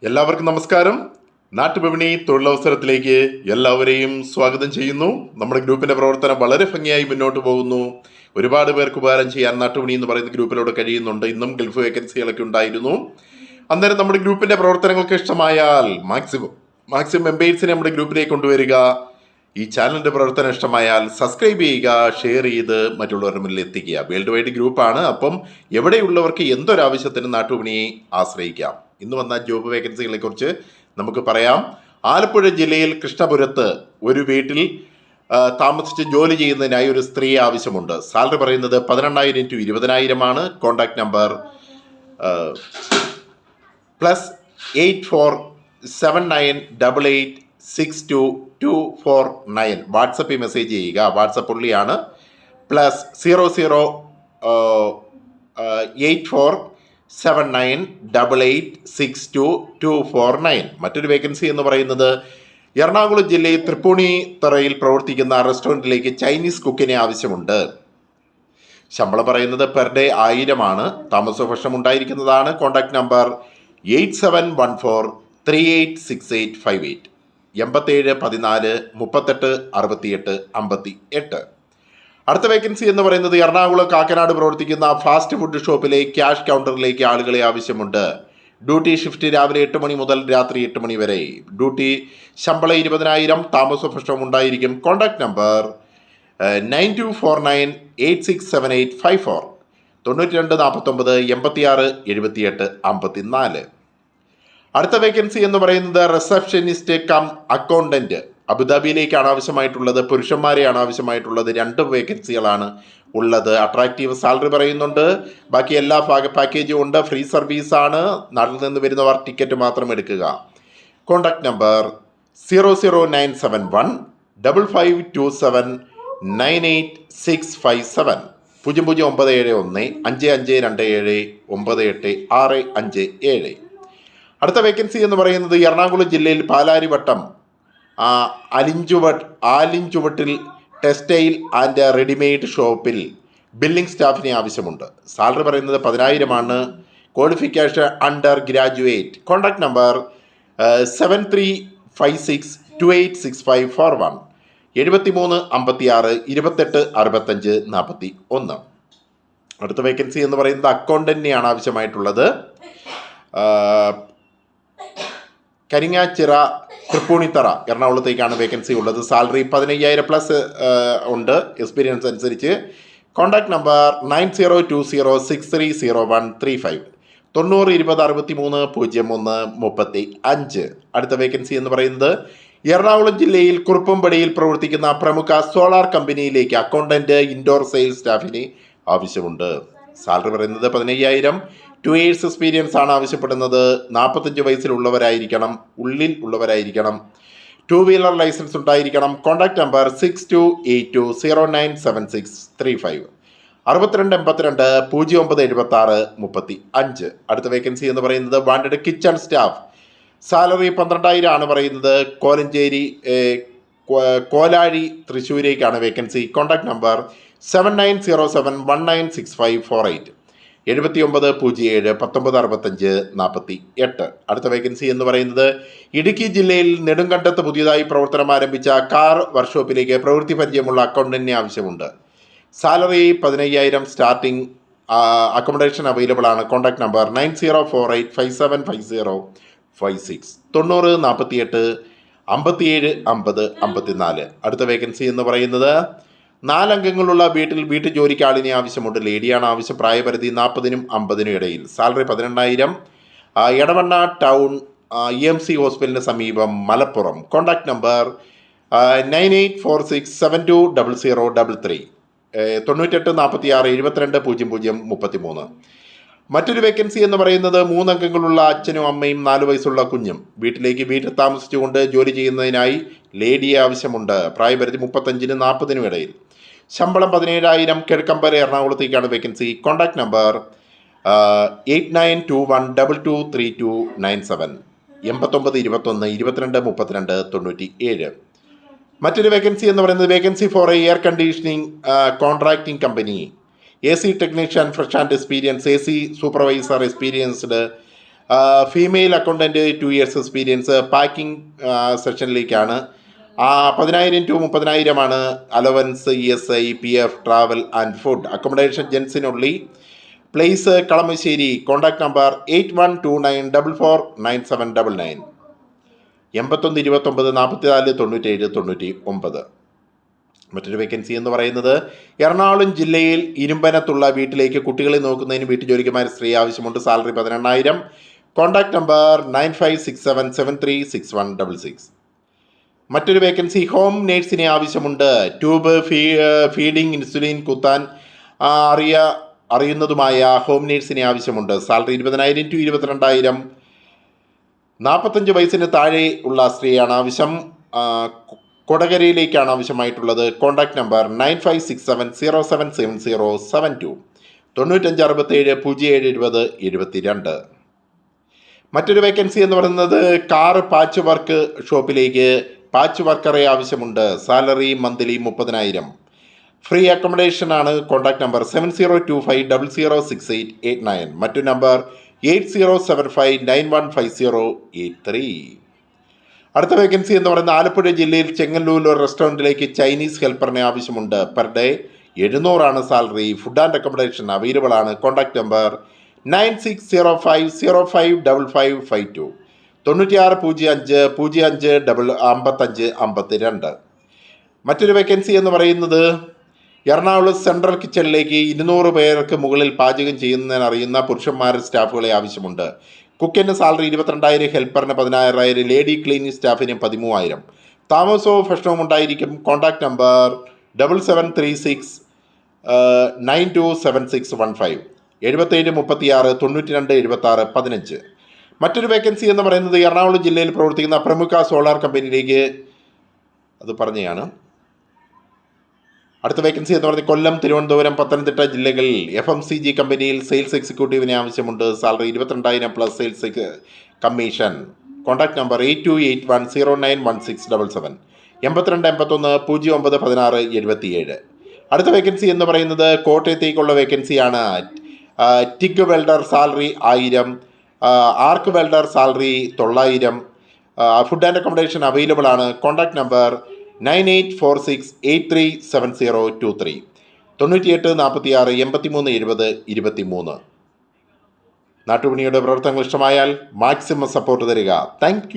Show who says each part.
Speaker 1: എല്ലാവർക്കും നമസ്കാരം. നാട്ടുവിപണി തൊഴിലവസരത്തിലേക്ക് എല്ലാവരെയും സ്വാഗതം ചെയ്യുന്നു. നമ്മുടെ ഗ്രൂപ്പിന്റെ പ്രവർത്തനം വളരെ ഭംഗിയായി മുന്നോട്ട് പോകുന്നു. ഒരുപാട് പേർക്ക് ഉപകാരം ചെയ്യാൻ നാട്ടുവിപണി എന്ന് പറയുന്ന ഗ്രൂപ്പിലൂടെ കഴിയുന്നുണ്ട്. ഇന്നും ഗൾഫ് വേക്കൻസികളൊക്കെ ഉണ്ടായിരുന്നു. അന്നേരം നമ്മുടെ ഗ്രൂപ്പിന്റെ പ്രവർത്തനങ്ങൾക്ക് ഇഷ്ടമായാൽ മാക്സിമം മെമ്പേഴ്സിനെ നമ്മുടെ ഗ്രൂപ്പിലേക്ക് കൊണ്ടുവരിക. ഈ ചാനലിന്റെ പ്രവർത്തനം ഇഷ്ടമായാൽ സബ്സ്ക്രൈബ് ചെയ്യുക, ഷെയർ ചെയ്ത് മറ്റുള്ളവരുടെ മുന്നിൽ എത്തിക്കുക. വേൾഡ് വൈഡ് ഗ്രൂപ്പാണ്. അപ്പം എവിടെയുള്ളവർക്ക് എന്തൊരാവശ്യത്തിനും നാട്ടുവിപണിയെ ആശ്രയിക്കാം. ഇന്ന് വന്ന ജോബ് വേക്കൻസികളെ കുറിച്ച് നമുക്ക് പറയാം. ആലപ്പുഴ ജില്ലയിൽ കൃഷ്ണപുരത്ത് ഒരു വീട്ടിൽ താമസിച്ച് ജോലി ചെയ്യുന്നതിനായി ഒരു സ്ത്രീ ആവശ്യമുണ്ട്. സാലറി പറയുന്നത് 18,000 to 20,000 കോൺടാക്ട് നമ്പർ +8479886229. വാട്സപ്പിൽ മെസ്സേജ് ചെയ്യുക. വാട്സപ്പ് ഉള്ളിയാണ്. +008478862249. മറ്റൊരു വേക്കൻസി എന്ന് പറയുന്നത് എറണാകുളം ജില്ലയിൽ തൃപ്പൂണിത്തറയിൽ പ്രവർത്തിക്കുന്ന റെസ്റ്റോറൻറ്റിലേക്ക് ചൈനീസ് കുക്കിനെ ആവശ്യമുണ്ട്. ശമ്പളം പറയുന്നത് പെർ ഡേ 1000. താമസോപക്ഷം ഉണ്ടായിരിക്കുന്നതാണ്. Contact number 8714386858 8714386858. അടുത്ത വേക്കൻസി എന്ന് പറയുന്നത് എറണാകുളം കാക്കനാട് പ്രവർത്തിക്കുന്ന ഫാസ്റ്റ് ഫുഡ് ഷോപ്പിലെ ക്യാഷ് കൗണ്ടറിലേക്ക് ആളുകളെ ആവശ്യമുണ്ട്. ഡ്യൂട്ടി ഷിഫ്റ്റ് രാവിലെ 8 മണി മുതൽ രാത്രി 8 മണി വരെ. ഡ്യൂട്ടി ശമ്പളം 20,000. താമസോപക്ഷം ഉണ്ടായിരിക്കും. Contact number 9249867854 9249867854. അടുത്ത വേക്കൻസി എന്ന് പറയുന്നത് റിസപ്ഷനിസ്റ്റ് കം അക്കൗണ്ടന്റ്. അബുദാബിയിലേക്കാണ് ആവശ്യമായിട്ടുള്ളത്. പുരുഷന്മാരെയാണ് ആവശ്യമായിട്ടുള്ളത്. 2 വേക്കൻസികളാണ് ഉള്ളത്. അട്രാക്റ്റീവ് സാലറി പറയുന്നുണ്ട്. ബാക്കി എല്ലാ പാക്കേജും ഉണ്ട്. ഫ്രീ സർവീസാണ്. നാട്ടിൽ നിന്ന് വരുന്നവർ ടിക്കറ്റ് മാത്രം എടുക്കുക. Contact number 00971 5527985657 00971 5527988657. അടുത്ത വേക്കൻസി എന്ന് പറയുന്നത് എറണാകുളം ജില്ലയിൽ Palarivattom Alinchuvattil textile and readymade ഷോപ്പിൽ ബില്ലിംഗ് സ്റ്റാഫിനെ ആവശ്യമുണ്ട്. സാലറി പറയുന്നത് 10,000. Qualification under graduate. Contact number 7356286541 7356286541. അടുത്ത വേക്കൻസി എന്ന് പറയുന്നത് അക്കൗണ്ടന്റിനെയാണ് ആവശ്യമായിട്ടുള്ളത്. കരിങ്ങാച്ചിറ തൃപ്പൂണിത്തറ എറണാകുളത്തേക്കാണ് വേക്കൻസി ഉള്ളത്. സാലറി 15,000+ ഉണ്ട് എക്സ്പീരിയൻസ് അനുസരിച്ച്. Contact number 9020630135 9020630135. അടുത്ത വേക്കൻസി എന്ന് പറയുന്നത് എറണാകുളം ജില്ലയിൽ കുറുപ്പംപടിയിൽ പ്രവർത്തിക്കുന്ന പ്രമുഖ സോളാർ കമ്പനിയിലേക്ക് അക്കൗണ്ടന്റ് ഇൻഡോർ സെയിൽസ് സ്റ്റാഫിനെ ആവശ്യമുണ്ട്. സാലറി പറയുന്നത് 15,000. 2 years എക്സ്പീരിയൻസ് ആണ് ആവശ്യപ്പെടുന്നത്. 45 വയസ്സിലുള്ളവരായിരിക്കണം. ഉള്ളിൽ ഉള്ളവരായിരിക്കണം. 2 വീലർ ലൈസൻസ് ഉണ്ടായിരിക്കണം. Contact number 6282097635 6282097635. അടുത്ത വേക്കൻസി എന്ന് പറയുന്നത് വാണ്ടഡ് കിച്ചൺ സ്റ്റാഫ്. സാലറി 12,000 ആണ് പറയുന്നത്. കോലാഴി തൃശ്ശൂരേക്കാണ് വേക്കൻസി. Contact number 7907196548 7907196548. അടുത്ത വേക്കൻസി എന്ന് പറയുന്നത് ഇടുക്കി ജില്ലയിൽ നെടുങ്കണ്ടത്ത് പുതിയതായി പ്രവർത്തനം ആരംഭിച്ച കാർ വർക്ക്ഷോപ്പിലേക്ക് പ്രവൃത്തി പരിചയമുള്ള അക്കൗണ്ടന്റിനെ ആവശ്യമുണ്ട്. സാലറി 15,000. സ്റ്റാർട്ടിംഗ് അക്കോമഡേഷൻ അവൈലബിൾ ആണ്. Contact number 9048575056 9048575054. അടുത്ത വേക്കൻസി എന്ന് പറയുന്നത് 4 അംഗങ്ങളുള്ള വീട്ടു ജോലിക്ക് ആളിനെ ആവശ്യമുണ്ട്. ലേഡിയാണ് ആവശ്യം. പ്രായപരിധി 40-നും 50-നും ഇടയിൽ. സാലറി 18,000. എടവണ്ണ ടൗൺ EMC ഹോസ്പിറ്റലിന് സമീപം, മലപ്പുറം. Contact number 9846720033 9846720033. മറ്റൊരു വേക്കൻസി എന്ന് പറയുന്നത് 3 അംഗങ്ങളുള്ള അച്ഛനും അമ്മയും 4 വയസ്സുള്ള കുഞ്ഞും. വീട്ടിൽ താമസിച്ചുകൊണ്ട് ജോലി ചെയ്യുന്നതിനായി ലേഡിയെ ആവശ്യമുണ്ട്. പ്രായപരിധി 35-നും 40-നും ഇടയിൽ. ശമ്പളം 17,000. കിഴക്കമ്പല എറണാകുളത്തേക്കാണ് വേക്കൻസി. Contact number 8921223297 8921223297. മറ്റൊരു വേക്കൻസി എന്ന് പറയുന്നത് vacancy for air conditioning contracting company. AC technician, fresh and experience. AC supervisor, experienced. Female accountant 2 years experience packing സെക്ഷനിലേക്കാണ്. 10,000 to 30,000 allowance, ESI, PF, travel and food. Accommodation ജെൻസിനുള്ളി. Place Kalamassery. Contact number 8129449799 8129449799. മറ്റൊരു vacancy എന്ന് പറയുന്നത് എറണാകുളം ജില്ലയിൽ ഇരുമ്പനത്തുള്ള വീട്ടിലേക്ക് കുട്ടികളെ നോക്കുന്നതിന് വീട്ടുജോലിക്കുമാർ സ്ത്രീ ആവശ്യമുണ്ട്. സാലറി 18,000. Contact number 9567736166. മറ്റൊരു വേക്കൻസി ഹോം നേഴ്സിനെ ആവശ്യമുണ്ട്. ട്യൂബ് ഫീഡിംഗ്, ഇൻസുലിൻ കുത്താൻ അറിയുന്നതുമായ ഹോം നേഴ്സിനെ ആവശ്യമുണ്ട്. Salary 20,000 to 22,000. 45 വയസ്സിന് താഴെ ഉള്ള സ്ത്രീയാണ് ആവശ്യം. കൊടകരയിലേക്കാണ് ആവശ്യമായിട്ടുള്ളത്. Contact number 9567077072 9567077072. മറ്റൊരു വേക്കൻസി എന്ന് പറയുന്നത് കാർ പാച്ച് വർക്ക് ഷോപ്പിലേക്ക് പാച്ച് വർക്കറെ ആവശ്യമുണ്ട്. Salary monthly 30,000. ഫ്രീ അക്കോമഡേഷൻ ആണ്. Contact number 7025006889. മറ്റു നമ്പർ 8075915083. അടുത്ത വേക്കൻസി എന്ന് പറയുന്നത് ആലപ്പുഴ ജില്ലയിൽ ചെങ്ങന്നൂർ റെസ്റ്റോറൻറ്റിലേക്ക് ചൈനീസ് ഹെൽപ്പറിനെ ആവശ്യമുണ്ട്. Per day 700 salary. Food and accommodation available ആണ്. Contact number 9605055552 9605055552. മറ്റൊരു വേക്കൻസി എന്ന് പറയുന്നത് എറണാകുളം സെൻട്രൽ കിച്ചണിലേക്ക് 200 പേർക്ക് മുകളിൽ പാചകം ചെയ്യുന്നതിന് അറിയുന്ന പുരുഷന്മാർ സ്റ്റാഫുകളെ ആവശ്യമുണ്ട്. കുക്കിന് സാലറി 22,000. ഹെൽപ്പറിന് 16,000. ലേഡി ക്ലീനിങ് സ്റ്റാഫിന് 13,000. താമസവും ഭക്ഷണവും ഉണ്ടായിരിക്കും. Contact number 7736927615 7736927615. മറ്റൊരു വേക്കൻസി എന്ന് പറയുന്നത് എറണാകുളം ജില്ലയിൽ പ്രവർത്തിക്കുന്ന പ്രമുഖ സോളാർ കമ്പനിയിലേക്ക് അത് പറഞ്ഞതാണ്. അടുത്ത വേക്കൻസി എന്ന് പറയുന്നത് കൊല്ലം, തിരുവനന്തപുരം, പത്തനംതിട്ട ജില്ലകളിൽ FMCG കമ്പനിയിൽ സെയിൽസ് എക്സിക്യൂട്ടീവിനെ ആവശ്യമുണ്ട്. Salary 22,000 plus sales commission. Contact number 8281091677 8281091677. അടുത്ത വേക്കൻസി എന്ന് പറയുന്നത് കോട്ടയത്തേക്കുള്ള വേക്കൻസിയാണ്. TIG welder salary 1000. Arc welder salary 900. Food and accommodation available ആണ്. Contact number 9846837023 9846837023. നാട്ടുപണിയുടെ പ്രവർത്തനങ്ങൾ ഇഷ്ടമായാൽ മാക്സിമം സപ്പോർട്ട് തരിക. താങ്ക്